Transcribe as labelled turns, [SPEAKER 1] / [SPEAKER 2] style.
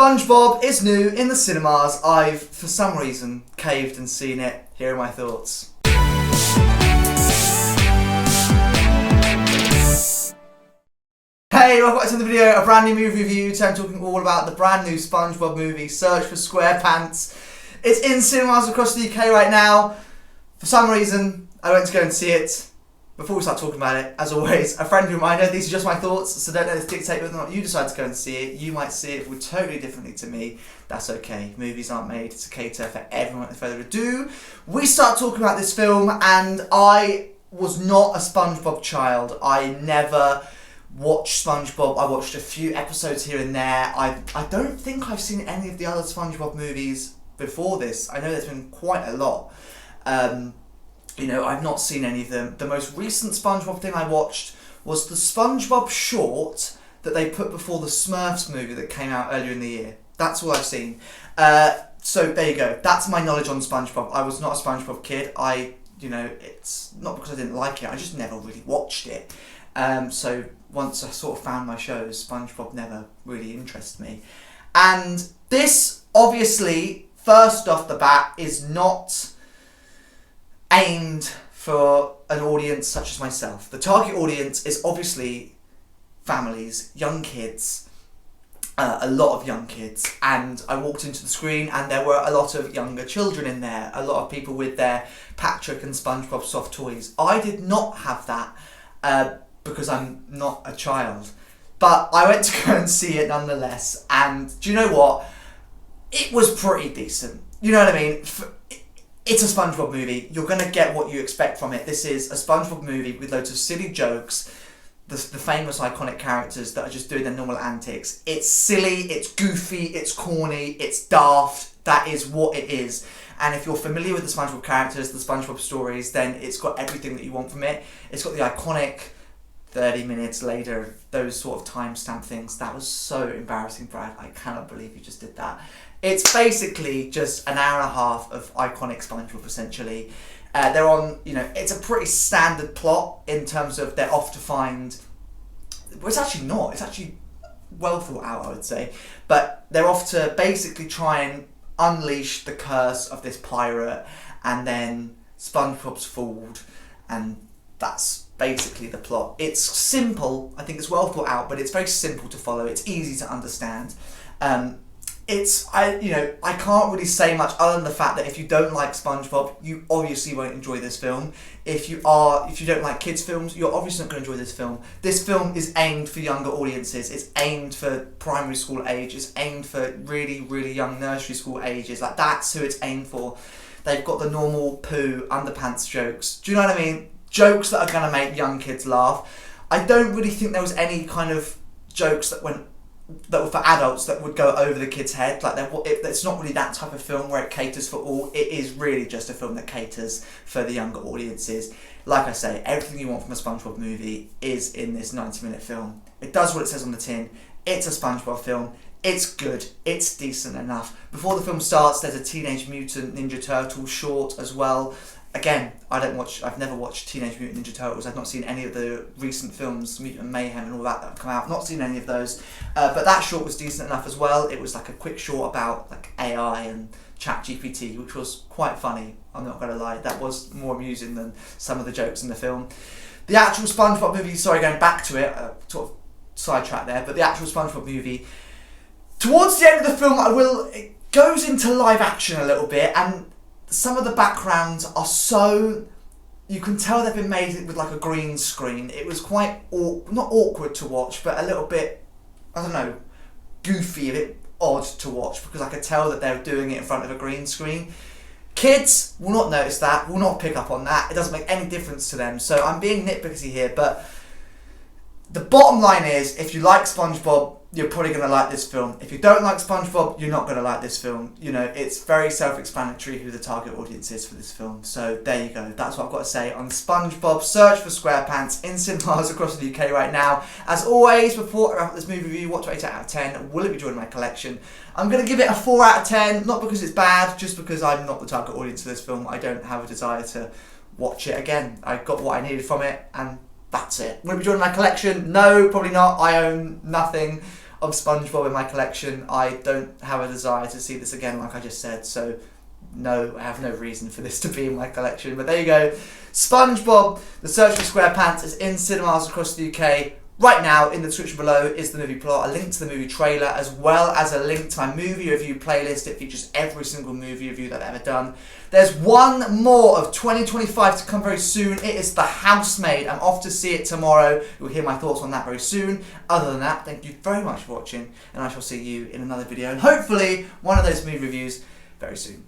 [SPEAKER 1] SpongeBob is new in the cinemas. I've, for some reason, caved and seen it. Here are my thoughts. Hey, welcome back to the video, a brand new movie review. Today I'm talking all about the brand new SpongeBob movie, Search for SquarePants. It's in cinemas across the UK right now. For some reason, I went to go and see it. Before we start talking about it, as always, a friendly reminder, these are just my thoughts, so don't let this dictate whether or not you decide to go and see it. You might see it totally differently to me. That's okay. Movies aren't made to cater for everyone. Without further ado, we start talking about this film, and I was not a SpongeBob child. I never watched SpongeBob. I watched a few episodes here and there. I don't think I've seen any of the other SpongeBob movies before this. I know there's been quite a lot. I've not seen any of them. The most recent SpongeBob thing I watched was the SpongeBob short that they put before the Smurfs movie that came out earlier in the year. That's all I've seen. So there you go. That's my knowledge on SpongeBob. I was not a SpongeBob kid. It's not because I didn't like it. I just never really watched it. So once I sort of found my shows, SpongeBob never really interested me. And this, obviously, first off the bat, is not aimed for an audience such as myself. The target audience is obviously families, young kids, a lot of young kids. And I walked into the screen and there were a lot of younger children in there, a lot of people with their Patrick and SpongeBob soft toys. I did not have that because I'm not a child. But I went to go and see it nonetheless. And do you know what? It was pretty decent. You know what I mean? It's a SpongeBob movie. You're going to get what you expect from it. This is a SpongeBob movie with loads of silly jokes, the famous iconic characters that are just doing their normal antics. It's silly, it's goofy, it's corny, it's daft. That is what it is. And if you're familiar with the SpongeBob characters, the SpongeBob stories, then it's got everything that you want from it. It's got the iconic 30 minutes later, those sort of timestamp things. That was so embarrassing, Brad. I cannot believe you just did that. It's basically just an hour and a half of iconic SpongeBob, essentially. They're on, it's a pretty standard plot in terms of they're off to find... Well, it's actually not. It's actually well thought out, I would say. But they're off to basically try and unleash the curse of this pirate, and then SpongeBob's fooled, and that's basically the plot. It's simple. I think it's well thought out, but it's very simple to follow. It's easy to understand. I can't really say much other than the fact that if you don't like SpongeBob, you obviously won't enjoy this film. If you don't like kids' films, you're obviously not going to enjoy this film. This film is aimed for younger audiences. It's aimed for primary school age. It's aimed for really, really young nursery school ages. Like, that's who it's aimed for. They've got the normal poo underpants jokes. Do you know what I mean? Jokes that are going to make young kids laugh. I don't really think there was any kind of jokes that were for adults that would go over the kid's head. It's not really that type of film where it caters for all. It is really just a film that caters for the younger audiences. Like I say, everything you want from a SpongeBob movie is in this 90-minute film. It does what it says on the tin. It's a SpongeBob film. It's good. It's decent enough. Before the film starts, there's a Teenage Mutant Ninja Turtle short as well. Again, I've never watched Teenage Mutant Ninja Turtles. I've not seen any of the recent films, Mutant Mayhem and all that have come out. Not seen any of those. But that short was decent enough as well. It was like a quick short about like AI and ChatGPT, which was quite funny. I'm not going to lie. That was more amusing than some of the jokes in the film. The actual SpongeBob movie, going back to it, sort of sidetrack there, but the actual SpongeBob movie, towards the end of the film, it goes into live action a little bit, and some of the backgrounds are so... You can tell they've been made with like a green screen. It was quite, not awkward to watch, but a little bit, I don't know, goofy, a bit odd to watch, because I could tell that they were doing it in front of a green screen. Kids will not notice that, will not pick up on that. It doesn't make any difference to them. So I'm being nitpicky here, but the bottom line is, if you like SpongeBob, you're probably going to like this film. If you don't like SpongeBob, you're not going to like this film. It's very self-explanatory who the target audience is for this film. So there you go. That's what I've got to say on SpongeBob Search for SquarePants in cinemas across the UK right now. As always, before I wrap up this movie review, what do I rate it out of 10? Will it be joining my collection? I'm going to give it a 4 out of 10. Not because it's bad, just because I'm not the target audience for this film. I don't have a desire to watch it again. I got what I needed from it, and that's it. Will it be joining my collection? No, probably not. I own nothing of SpongeBob in my collection. I don't have a desire to see this again, like I just said, so no, I have no reason for this to be in my collection. But there you go. SpongeBob, The Search for SquarePants is in cinemas across the UK. Right now, in the description below is the movie plot, a link to the movie trailer, as well as a link to my movie review playlist. It features every single movie review that I've ever done. There's one more of 2025 to come very soon. It is The Housemaid. I'm off to see it tomorrow. You'll hear my thoughts on that very soon. Other than that, thank you very much for watching, and I shall see you in another video, and hopefully one of those movie reviews very soon.